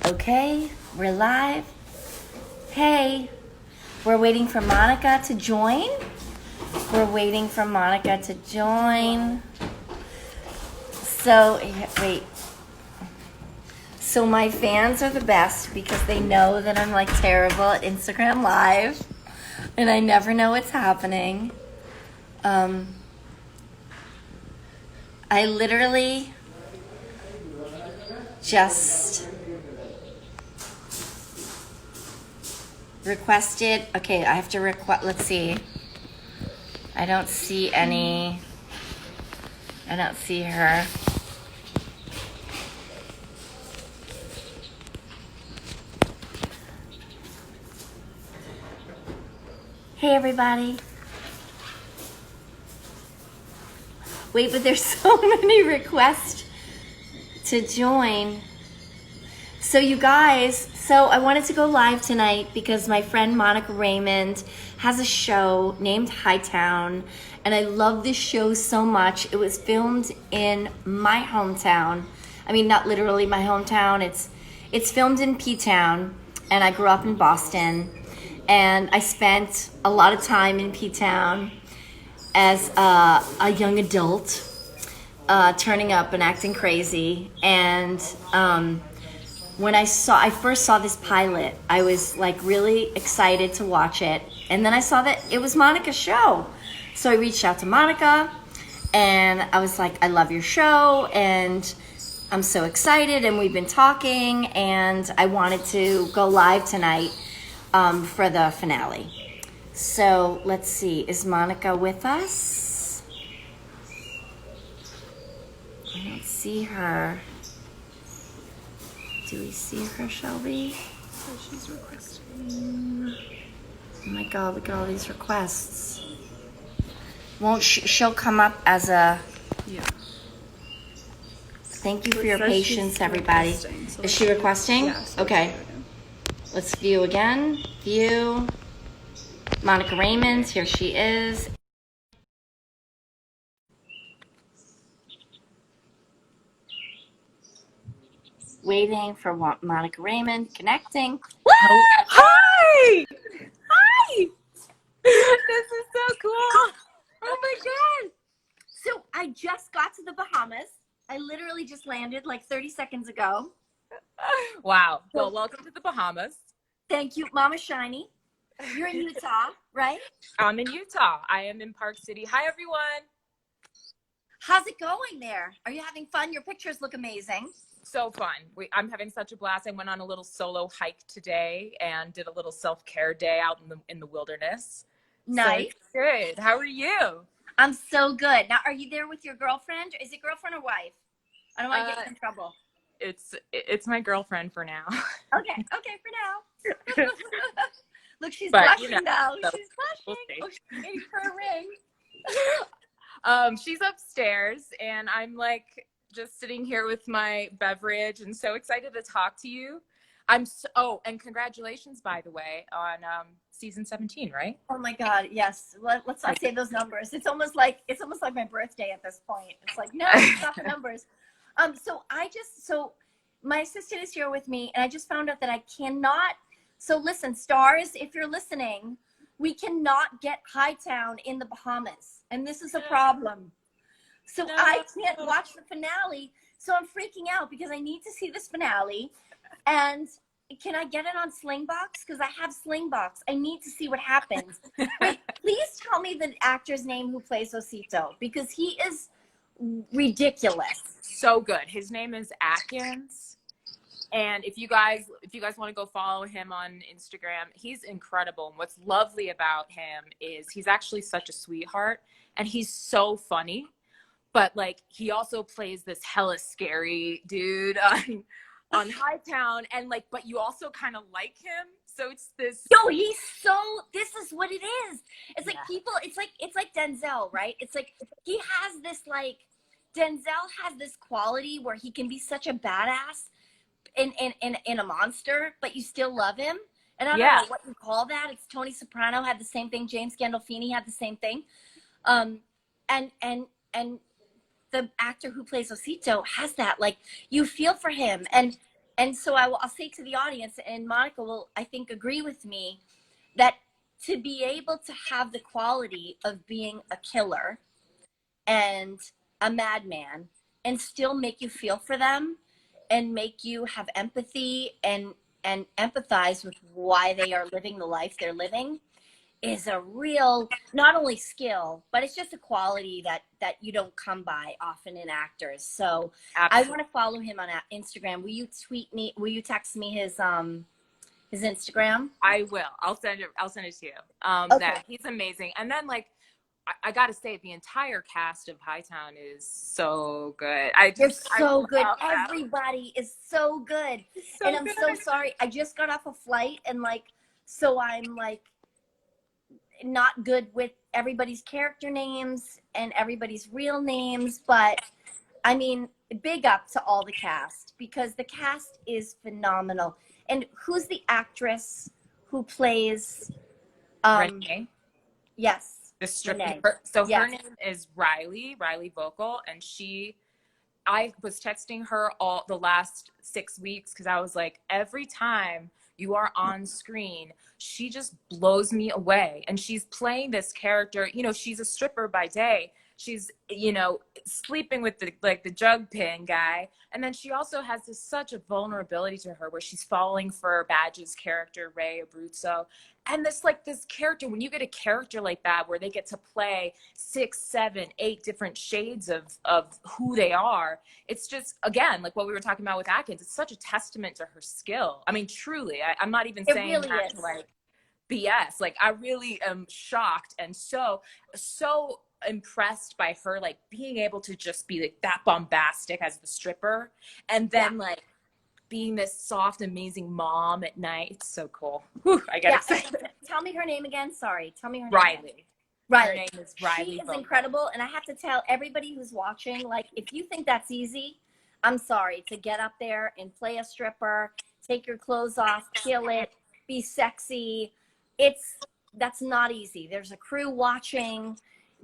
Okay, we're live. Hey, we're waiting for Monica to join. We're waiting for Monica to join. So, wait. So my fans are the best because they know that I'm like terrible at Instagram Live and I never know what's happening. I literally just requested. Okay, I have to request. Let's see. I don't see her. Hey, everybody. Wait, but there's so many requests to join. So you guys, I wanted to go live tonight because my friend Monica Raymund has a show named Hightown, and I love this show so much. It was filmed in my hometown. I mean, not literally my hometown. It's filmed in P-Town, and I grew up in Boston, and I spent a lot of time in P-Town as a young adult, turning up and acting crazy. And when I first saw this pilot, I was like really excited to watch it. And then I saw that it was Monica's show. So I reached out to Monica and I was like, I love your show and I'm so excited. And we've been talking and I wanted to go live tonight for the finale. So let's see, is Monica with us? I don't see her. Do we see her, Shelby? So she's requesting. Oh my God, look at all these requests. Won't she'll come up as a... Yeah. Thank you for your patience, everybody. So Is she requesting? Yeah. So okay. Let's view again. View. Monica Raymund, here she is. Waiting for Monica Raymund, connecting. Hi! Hi! This is so cool. Oh my God. So I just got to the Bahamas. I literally just landed like 30 seconds ago. Wow. Well, welcome to the Bahamas. Thank you, Mama Shiny. You're in Utah, right? I'm in Utah. I am in Park City. Hi, everyone. How's it going there? Are you having fun? Your pictures look amazing. So fun. I'm having such a blast. I went on a little solo hike today and did a little self-care day out in the wilderness. Nice. So good. How are you? I'm so good. Now, are you there with your girlfriend? Is it girlfriend or wife? I don't want to get in trouble. It's my girlfriend for now. Okay, for now. Look, she's blushing now. So she's blushing. We'll she's waiting for a ring. She's upstairs, and I'm like just sitting here with my beverage, and so excited to talk to you. And congratulations, by the way, on season 17, right? Oh my God, yes. Let's not say those numbers. It's almost like my birthday at this point. It's like, no, stop the numbers. So my assistant is here with me, and I just found out that I cannot. So listen, stars, if you're listening, we cannot get Hightown in the Bahamas, and this is a problem. So I can't watch the finale. So I'm freaking out because I need to see this finale. And can I get it on Slingbox? Because I have Slingbox. I need to see what happens. Wait, please tell me the actor's name who plays Osito, because he is ridiculous. So good. His name is Atkins. And if you guys want to go follow him on Instagram, he's incredible. And what's lovely about him is he's actually such a sweetheart and he's so funny. But like he also plays this hella scary dude on Hightown, and like, but you also kind of like him. So it's this. Yo, this is what it is. It's like people, it's like Denzel, right? It's like he has this Denzel has this quality where he can be such a badass in a monster, but you still love him. And I don't know what you call that. It's Tony Soprano had the same thing. James Gandolfini had the same thing. And the actor who plays Osito has that. Like, you feel for him. And And so I'll say to the audience, and Monica will, I think, agree with me, that to be able to have the quality of being a killer and a madman and still make you feel for them and make you have empathy and empathize with why they are living the life they're living is a real, not only skill, but it's just a quality that you don't come by often in actors. So I Absolutely. want to follow him on Instagram. Will you text me his Instagram? I will. I'll send it to you. Okay. That he's amazing. And then like I gotta say, the entire cast of Hightown is so good. They're I so good. love them. Everybody is so good. It's And so I'm so good. sorry. I just got off a flight and like, so I'm like not good with everybody's character names and everybody's real names. But I mean, big up to all the cast because the cast is phenomenal. And who's the actress who plays, Renee, yes, the stripper. Renee. Her Yes. name is Riley Vocal, and I was texting her all the last 6 weeks because I was like, every time you are on screen, she just blows me away. And she's playing this character, she's a stripper by day. She's, sleeping with the jug pin guy. And then she also has such a vulnerability to her where she's falling for Badge's character, Ray Abruzzo. And this character, when you get a character like that where they get to play 6, 7, 8 different shades of who they are, it's just, again, like what we were talking about with Atkins, it's such a testament to her skill. I mean, truly, I'm not even saying It really that is. to like BS. Like, I really am shocked and so impressed by her, like being able to just be like that bombastic as the stripper. And then like being this soft, amazing mom at night. It's so cool. Whew, I get excited. Tell me her name again. Sorry. Tell me her name. Riley. Riley. Her name is Riley. She is Vocal. incredible. And I have to tell everybody who's watching, like, if you think that's easy, I'm sorry, to get up there and play a stripper, take your clothes off, kill it, be sexy. That's not easy. There's a crew watching,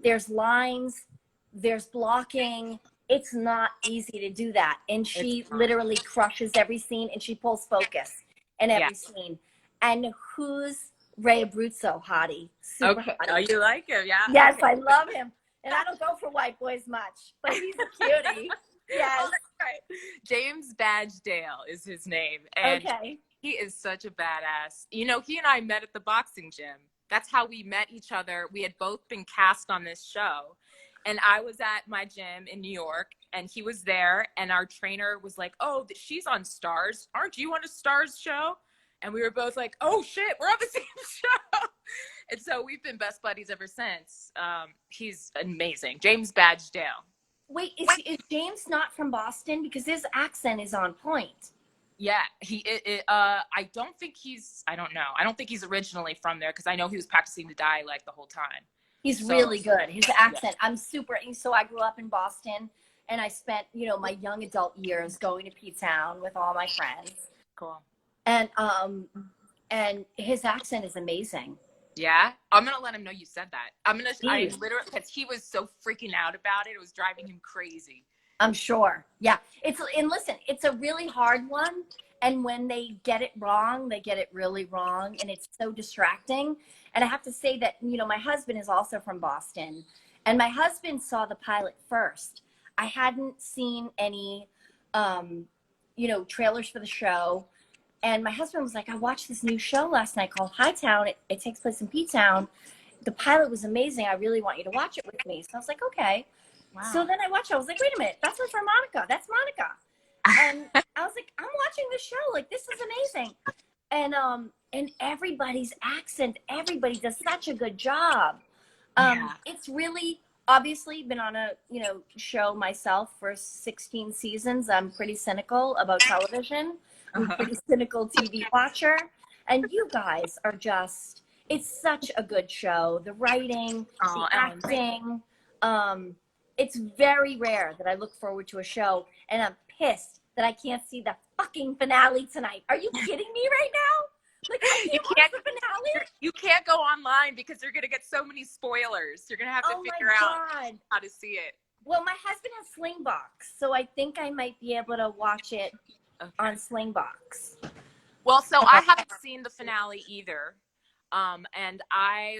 there's lines, there's blocking. It's not easy to do that. And she literally crushes every scene and she pulls focus in every scene. And who's Ray Abruzzo, hottie? Super okay. hottie. Oh, you like him, yeah? Yes, okay. I love him. And I don't go for white boys much, but he's a cutie. Yes. Oh, that's right. James Badgedale is his name. And Okay. he is such a badass. He and I met at the boxing gym. That's how we met each other. We had both been cast on this show. And I was at my gym in New York, and he was there. And our trainer was like, oh, she's on Stars. Aren't you on a Stars show? And we were both like, oh, shit, we're on the same show. And so we've been best buddies ever since. He's amazing. James Badgedale. Wait, is James not from Boston? Because his accent is on point. Yeah, I don't think I don't know. I don't think he's originally from there because I know he was practicing the dialect the whole time. He's really good. His accent, so I grew up in Boston and I spent, my young adult years going to P-Town with all my friends. Cool. And his accent is amazing. Yeah, I'm gonna let him know you said that. I literally, because he was so freaking out about it. It was driving him crazy. I'm sure. Yeah. Listen, it's a really hard one. And when they get it wrong, they get it really wrong. And it's so distracting. And I have to say that, my husband is also from Boston. And my husband saw the pilot first. I hadn't seen any, trailers for the show. And my husband was like, I watched this new show last night called Hightown. It takes place in P-Town. The pilot was amazing. I really want you to watch it with me. So I was like, okay. Wow. So then I watched it. I was like, wait a minute. That's from Monica. That's Monica. And I was like, I'm watching this show. Like, this is amazing. And everybody's accent, everybody does such a good job. It's really, obviously, been on a, show myself for 16 seasons. I'm pretty cynical about television. I'm a pretty cynical TV watcher. And you guys are just, it's such a good show. The writing, the acting. It's very rare that I look forward to a show and I'm pissed that I can't see the fucking finale tonight. Are you kidding me right now? Like, I can't watch the finale? You can't go online because you're going to get so many spoilers. You're going to have to figure out how to see it. Well, my husband has Slingbox, so I think I might be able to watch it on Slingbox. Well, so I haven't seen the finale either. And I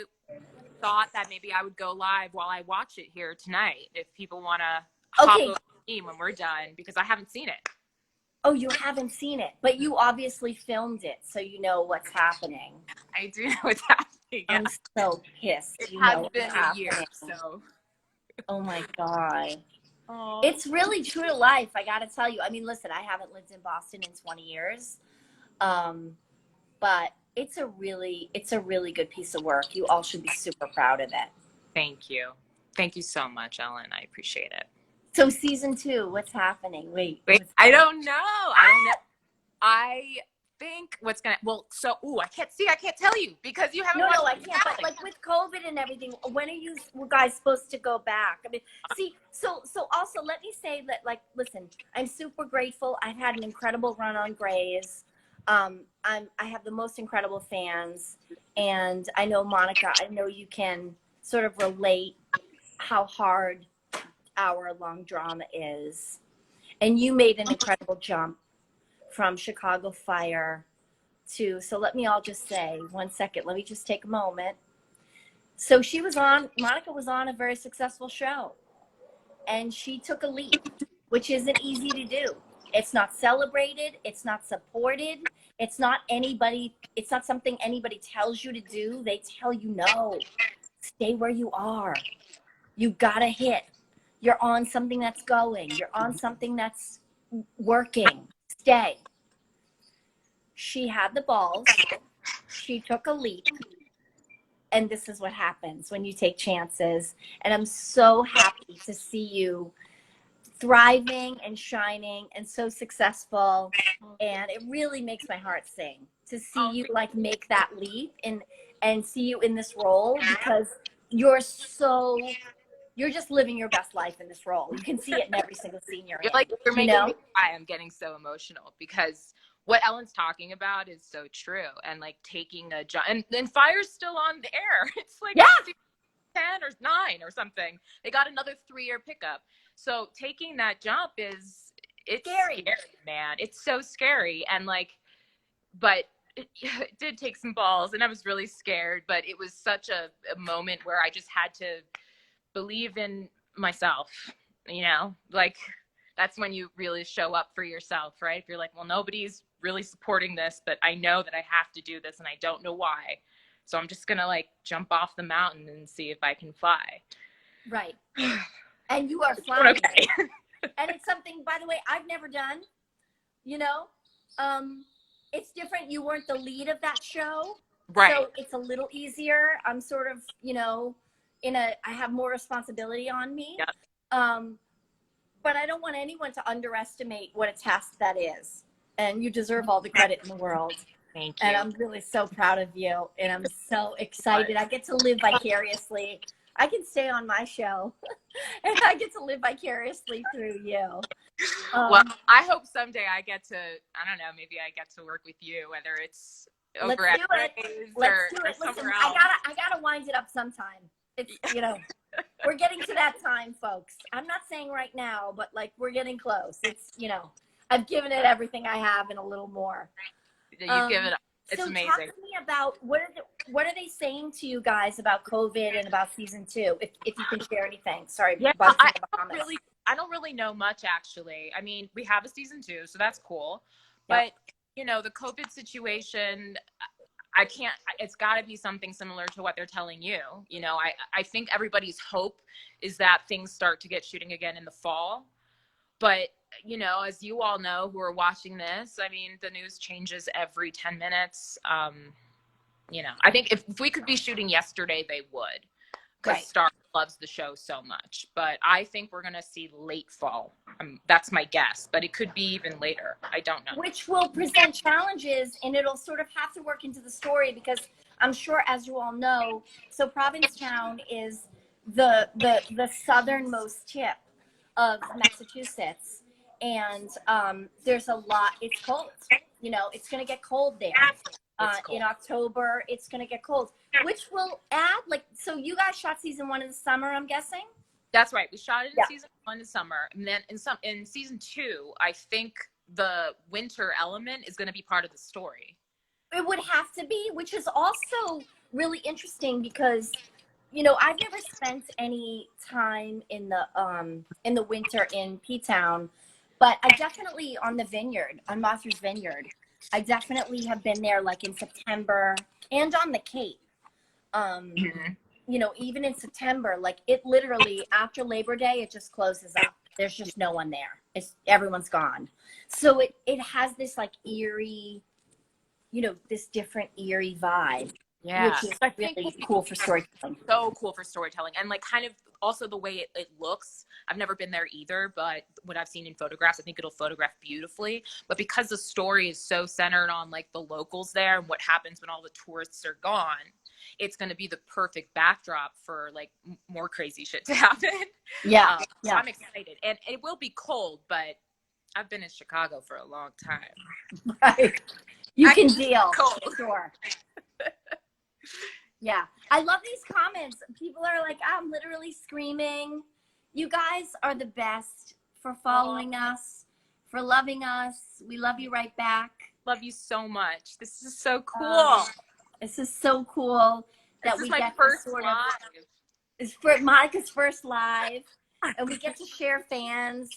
thought that maybe I would go live while I watch it here tonight if people want to hop over to me when we're done, because I haven't seen it. Oh, you haven't seen it, but you obviously filmed it, so you know what's happening. I do know what's happening. Yeah. I'm so pissed. It has been a year, so. Oh my God. Oh. It's really true to life, I gotta tell you. I mean, listen, I haven't lived in Boston in 20 years, but it's a really good piece of work. You all should be super proud of it. Thank you. Thank you so much, Ellen. I appreciate it. So season 2, what's happening? Wait, I don't know. I think what's gonna, I can't tell you because you haven't watched. No, I can't. But like with COVID and everything, when are you guys supposed to go back? I mean, see, so also let me say that, like, listen, I'm super grateful. I've had an incredible run on Grey's. I have the most incredible fans, and I know, Monica, I know you can sort of relate how hard hour-long drama is, and you made an incredible jump from Chicago Fire to, so let me all just say, 1 second, let me just take a moment. So Monica was on a very successful show, and she took a leap, which isn't easy to do. It's not celebrated, it's not supported, it's not something anybody tells you to do. They tell you, no, stay where you are. You gotta hit. You're on something that's going. You're on something that's working. Stay. She had the balls. She took a leap. And this is what happens when you take chances. And I'm so happy to see you thriving and shining and so successful. And it really makes my heart sing to see you like make that leap and see you in this role, because you're just living your best life in this role. You can see it in every single scene you're in. You're making me cry. I'm getting so emotional because what Ellen's talking about is so true. And like taking a jump, and then Fire's still on the air. It's like 10 or 9 or something. They got another 3-year pickup. So taking that jump it's scary, man. It's so scary. And but it did take some balls, and I was really scared, but it was such a moment where I just had to believe in myself, that's when you really show up for yourself, right? If you're like, well, nobody's really supporting this, but I know that I have to do this and I don't know why. So I'm just gonna jump off the mountain and see if I can fly. Right. And you are flying. Okay. And it's something, by the way, I've never done, it's different. You weren't the lead of that show. Right. So it's a little easier. I'm sort of, I have more responsibility on me. Yep. But I don't want anyone to underestimate what a task that is. And you deserve all the credit in the world. Thank you. And I'm really so proud of you. And I'm so excited. I get to live vicariously. I can stay on my show and I get to live vicariously through you. Well, I hope someday I get to, I don't know, maybe I get to work with you, whether it's over at Grey's or somewhere else. I gotta wind it up sometime. It's, we're getting to that time, folks. I'm not saying right now, but we're getting close. It's, I've given it everything I have and a little more. You've given it. It's so amazing. Talk to me about what are they saying to you guys about COVID and about season 2, if you can share anything. Sorry, I don't really know much, actually. I mean, we have a season 2, so that's cool. Yep. But the COVID situation, it's got to be something similar to what they're telling you. I think everybody's hope is that things start to get shooting again in the fall. But, as you all know who are watching this, I mean, the news changes every 10 minutes. I think if we could be shooting yesterday, they would. Because Star loves the show so much. But I think we're going to see late fall. That's my guess. But it could be even later. I don't know. Which will present challenges, and it'll sort of have to work into the story, because I'm sure, as you all know, so Provincetown is the southernmost tip of Massachusetts. And there's a lot, it's cold. It's going to get cold there. In October, it's going to get cold, which will add, so you guys shot season 1 in the summer, I'm guessing? That's right. We shot it in season 1 in the summer. And then in season 2, I think the winter element is going to be part of the story. It would have to be, which is also really interesting because I've never spent any time in the winter in P-Town, but I definitely on the vineyard, on Martha's Vineyard. I definitely have been there like in September and on the Cape. Mm-hmm. Even in September, like it literally after Labor Day, it just closes up. There's just no one there. Everyone's gone. So it has this like eerie, this different eerie vibe, Yeah, which is I think really cool for storytelling. so cool for storytelling, and like kind of also the way it looks. I've never been there either, but what I've seen in photographs, I think it'll photograph beautifully. But because the story is so centered on like the locals there and what happens when all the tourists are gone, it's going to be the perfect backdrop for like more crazy shit to happen. Yeah, So I'm excited, and it will be cold, but I've been in Chicago for a long time. right. You can deal. Cold. Sure. Yeah. I love these comments. People are like, I'm literally screaming. You guys are the best for following us, for loving us. We love you right back. Love you so much. This is so cool. This is so cool that this we is my get first to sort live. of. It's for Monica's first live, and we get to share fans,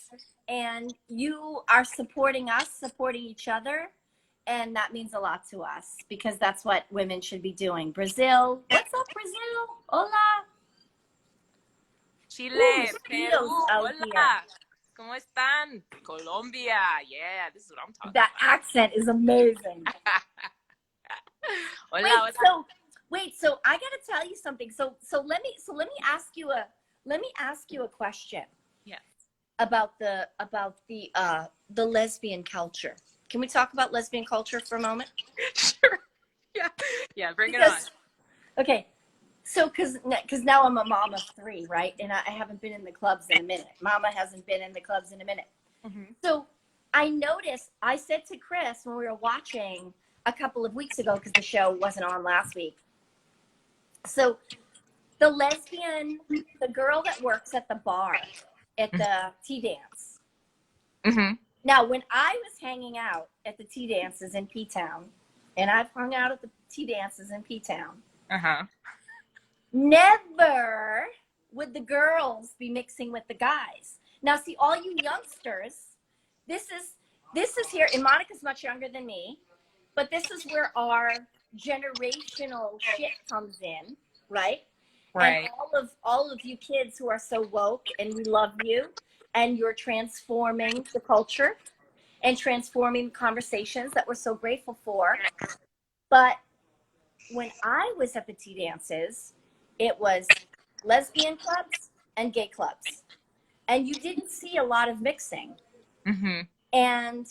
and you are supporting us, supporting each other. And that means a lot to us because that's what women should be doing. Brazil. What's up, Brazil? Hola. Chile, Ooh, Peru, hola. ¿Cómo están? Colombia. Yeah, this is what I'm talking that about. accent is amazing. Hola, So I got to tell you something. So let me ask you a question. Yes. About the lesbian culture. Can we talk about lesbian culture for a moment? Sure. Yeah, bring it on. Okay, so because now I'm a mom of 3, right? And I haven't been in the clubs in a minute. Mama hasn't been in the clubs in a minute. Mm-hmm. So I noticed, I said to Chris when we were watching a couple of weeks ago, because the show wasn't on last week. So the girl that works at the bar, at the tea dance. Mm-hmm. Now, when I was hanging out at the tea dances in P-Town, and I've hung out at the tea dances in P-Town, never would the girls be mixing with the guys. Now, see, all you youngsters, this is here, and Monica's much younger than me, but this is where our generational shit comes in, right? Right. And all of you kids who are so woke, and we love you, and you're transforming the culture and transforming conversations that we're so grateful for. But when I was at the tea dances, it was lesbian clubs and gay clubs. And you didn't see a lot of mixing. Mm-hmm. And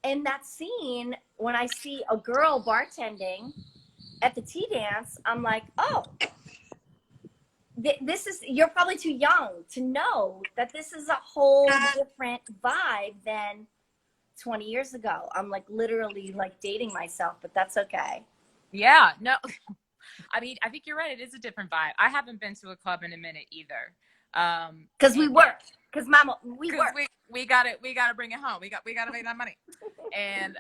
in that scene, when I see a girl bartending at the tea dance, I'm like, oh, you're probably too young to know that this is a whole different vibe than 20 years ago. I'm like literally like dating myself, but that's okay. Yeah, no, I mean, I think you're right. It is a different vibe. I haven't been to a club in a minute either. Because we work. Because Mama, we work. We gotta bring it home. We gotta make that money. And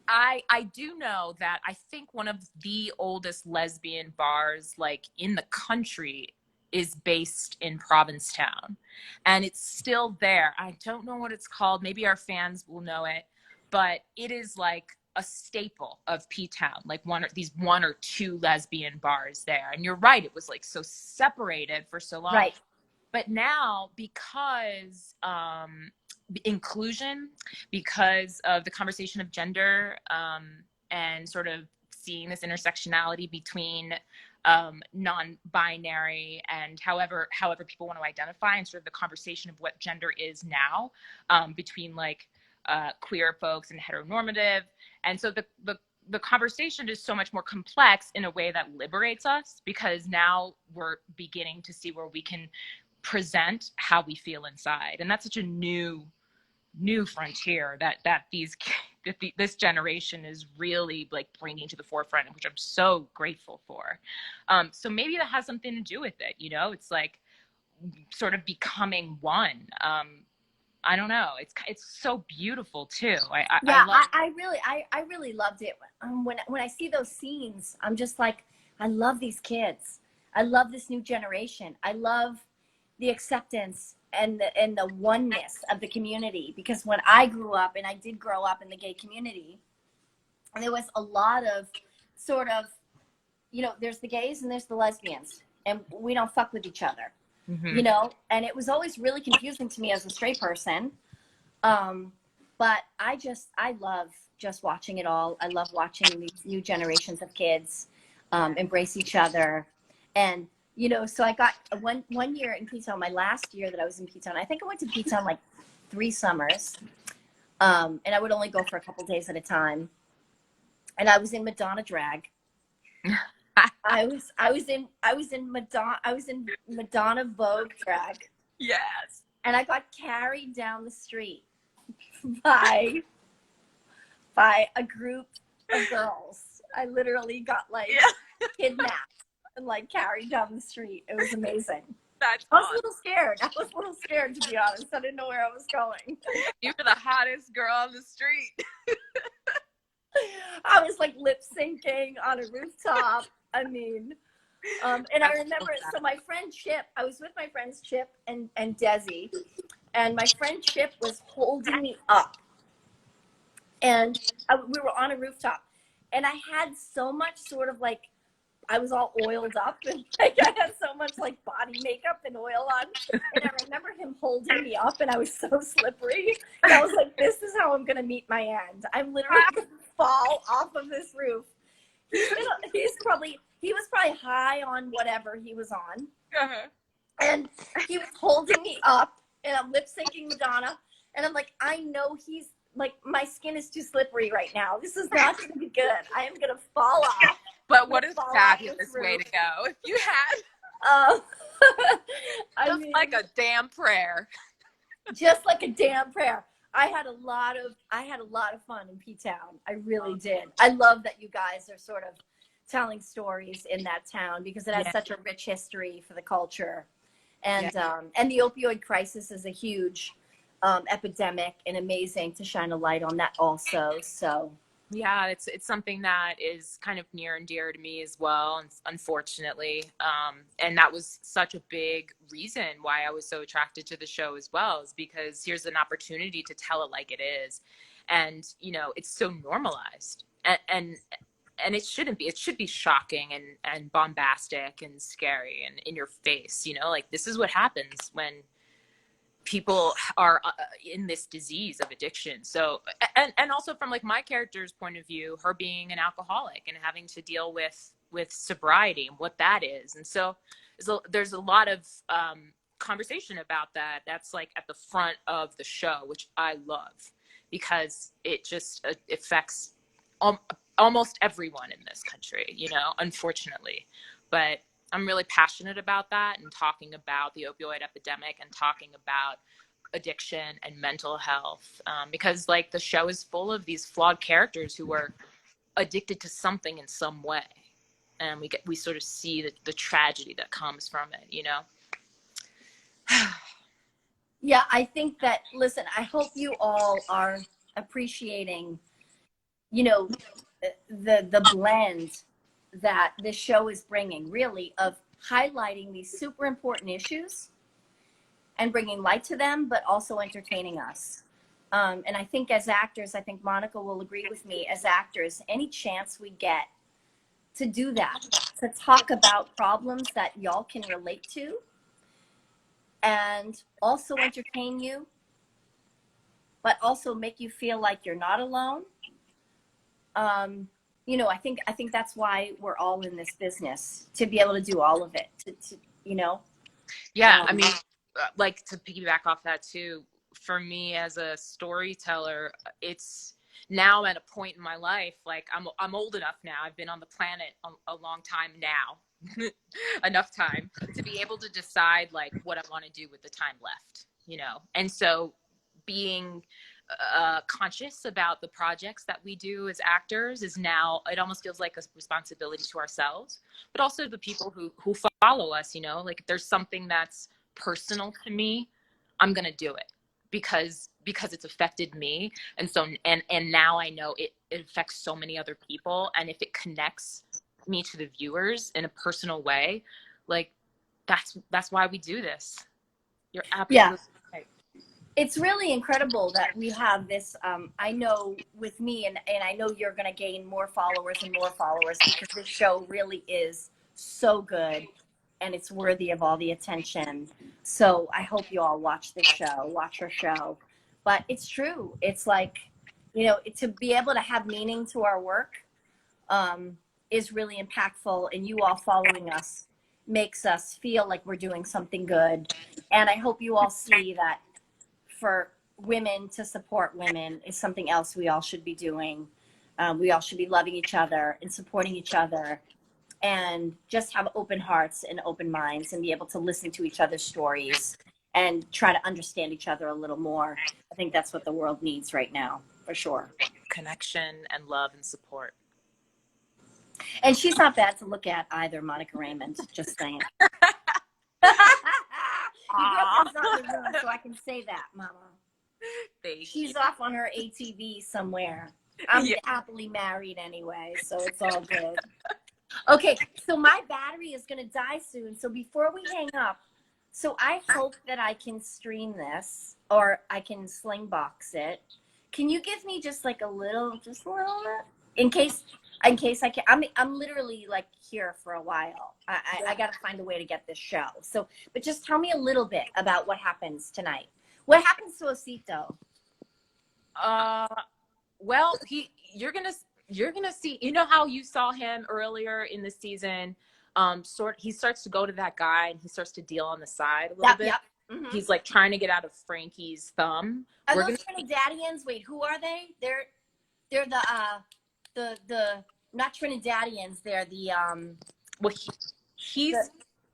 I do know that I think one of the oldest lesbian bars like in the country is based in Provincetown, and it's still there. I don't know what it's called. Maybe our fans will know it, but it is like a staple of P-Town, like one or two lesbian bars there. And you're right, it was like so separated for so long. Right. But now, because inclusion, because of the conversation of gender, and sort of seeing this intersectionality between non-binary and however people want to identify, and sort of the conversation of what gender is now, between like queer folks and heteronormative. And so the conversation is so much more complex in a way that liberates us, because now we're beginning to see where we can present how we feel inside. And that's such a new frontier that this generation is really like bringing to the forefront, which I'm so grateful for. So maybe that has something to do with it. It's like sort of becoming one. I don't know. It's so beautiful too. I Yeah, love. I really loved it. When I see those scenes, I'm just like, I love these kids. I love this new generation. I love the acceptance and the oneness of the community. Because when I grew up, and I did grow up in the gay community, and there was a lot of sort of, there's the gays and there's the lesbians, and we don't fuck with each other, Mhm. And it was always really confusing to me as a straight person. But I love just watching it all. I love watching these new generations of kids embrace each other. And, so I got one year in P-Town, my last year that I was in P-Town, I think I went to P-Town like 3 summers. And I would only go for a couple days at a time. And I was in Madonna drag. I was in Madonna Vogue drag. Yes. And I got carried down the street by a group of girls. I literally got kidnapped and carried down the street. It was amazing. That's I was a little scared. To be honest. I didn't know where I was going. You were the hottest girl on the street. I was lip syncing on a rooftop. I mean, and I remember, so my friend Chip, I was with my friends Chip and Desi, and my friend Chip was holding me up. And we were on a rooftop, and I had so much sort of I was all oiled up, and I had so much body makeup and oil on. And I remember him holding me up, and I was so slippery. And I was like, this is how I'm going to meet my end. I'm literally going to fall off of this roof. He was probably high on whatever he was on. Uh-huh. And he was holding me up, and I'm lip syncing Madonna. And I'm like, I know he's my skin is too slippery right now. This is not going to be good. I am going to fall off. But what a fabulous way to go. If you had just like a damn prayer. Just like a damn prayer. I had a lot of fun in P-Town. I really did. I love that you guys are sort of telling stories in that town, because it has such a rich history for the culture. And the opioid crisis is a huge epidemic, and amazing to shine a light on that also. So yeah, it's something that is kind of near and dear to me as well, unfortunately. And that was such a big reason why I was so attracted to the show as well, is because here's an opportunity to tell it like it is. And, it's so normalized, and it shouldn't be. It should be shocking and bombastic and scary and in your face, this is what happens when people are in this disease of addiction. So, and also from my character's point of view, her being an alcoholic and having to deal with sobriety and what that is. And so there's a lot of conversation about that. That's at the front of the show, which I love, because it just affects almost everyone in this country, unfortunately. But I'm really passionate about that, and talking about the opioid epidemic and talking about addiction and mental health, because the show is full of these flawed characters who are addicted to something in some way, and we sort of see the tragedy that comes from it. Yeah, I think that, listen, I hope you all are appreciating, the blend that this show is bringing, really, of highlighting these super important issues and bringing light to them, but also entertaining us. And I think as actors, I think Monica will agree with me, as actors, any chance we get to do that, to talk about problems that y'all can relate to, and also entertain you, but also make you feel like you're not alone. I think that's why we're all in this business, to be able to do all of it. Yeah, I mean, to piggyback off that too, for me as a storyteller, it's now at a point in my life, I'm old enough now. I've been on the planet a long time now, enough time to be able to decide what I want to do with the time left, And so being conscious about the projects that we do as actors is now, it almost feels like a responsibility to ourselves, but also the people who follow us. If there's something that's personal to me, I'm gonna do it, because it's affected me. And so, and now I know it affects so many other people. And if it connects me to the viewers in a personal way, like that's why we do this. You're absolutely right. It's really incredible that we have this. I know with me, and I know you're going to gain more followers and more followers, because this show really is so good and it's worthy of all the attention. So I hope you all watch this show, watch her show. But it's true. It's like, you know, to be able to have meaning to our work is really impactful. And you all following us makes us feel like we're doing something good. And I hope you all see that for women to support women is something else we all should be doing. We all should be loving each other and supporting each other, and just have open hearts and open minds and be able to listen to each other's stories and try to understand each other a little more. I think that's what the world needs right now, for sure. Connection and love and support. And she's not bad to look at either, Monica Raymund, just saying. Your girlfriend's not in the room, so I can say that, Mama. She's off on her ATV somewhere. I'm happily married anyway, so it's all good. Okay, so my battery is going to die soon. So before we hang up, so I hope that I can stream this, or I can slingbox it. Can you give me just like a little bit, in case I can? I'm literally like here for a while. I got to find a way to get this show. So, but just tell me a little bit about what happens tonight. What happens to Osito? Well, you're gonna see. You know how you saw him earlier in the season. He starts to go to that guy and he starts to deal on the side a little bit. Yep. Mm-hmm. He's like trying to get out of Frankie's thumb. Are those Trinidadians? Wait, who are they? They're the not Trinidadians. They're the Well, he's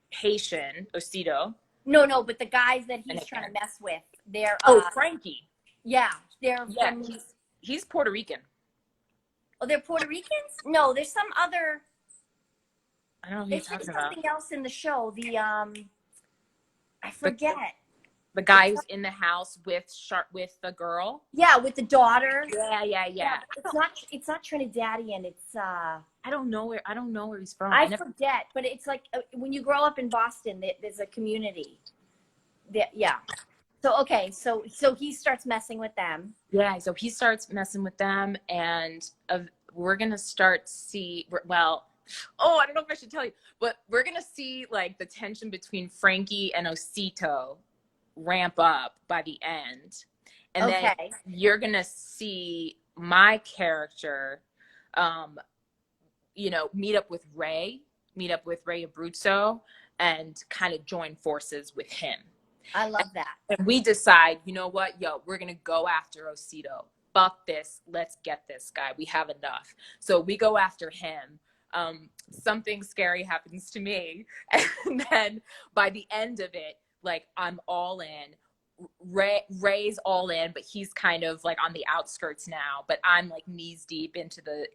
Haitian, Osito. No, but the guys that he's trying to mess with, they're Frankie. Yeah, they're from. He's Puerto Rican. Oh, they're Puerto Ricans? No, there's some other. I don't know who you're talking about. Something else in the show. I forget. The guy who's in the house with the girl. Yeah, with the daughter. Yeah. It's not Trinidadian. It's I don't know where he's from. I forget, but it's like when you grow up in Boston, there's a community. Yeah. So okay, so he starts messing with them. Yeah, so he starts messing with them, and we're gonna start I don't know if I should tell you, but we're gonna see like the tension between Frankie and Osito ramp up by the end, and then you're gonna see my character, meet up with Ray Abruzzo, and kind of join forces with him. I love that. And we decide, you know what, we're going to go after Osito. Fuck this. Let's get this guy. We have enough. So we go after him. Something scary happens to me. And then by the end of it, like, I'm all in. Ray's all in, but he's kind of like on the outskirts now. But I'm like knees deep into the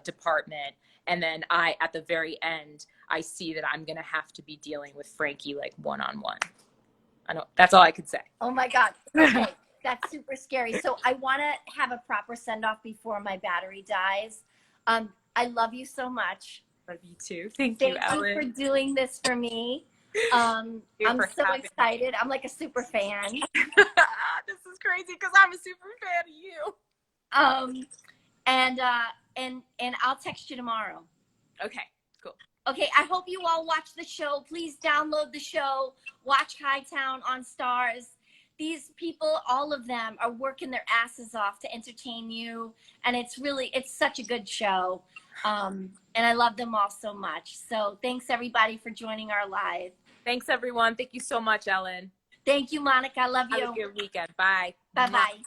department. And then at the very end, I see that I'm going to have to be dealing with Frankie like one-on-one. I know, that's all I could say. Oh my God. Okay. That's super scary. So I want to have a proper send off before my battery dies. I love you so much. Love you too. Thank you, Ellen. Thank you for doing this for me. I'm so excited. I'm like a super fan. This is crazy because I'm a super fan of you. And I'll text you tomorrow. Okay, cool. Okay, I hope you all watch the show. Please download the show. Watch Hightown on Stars. These people, all of them, are working their asses off to entertain you. And it's such a good show. And I love them all so much. So thanks, everybody, for joining our live. Thanks, everyone. Thank you so much, Ellen. Thank you, Monica. I love you. Have a good weekend. Bye. Bye-bye.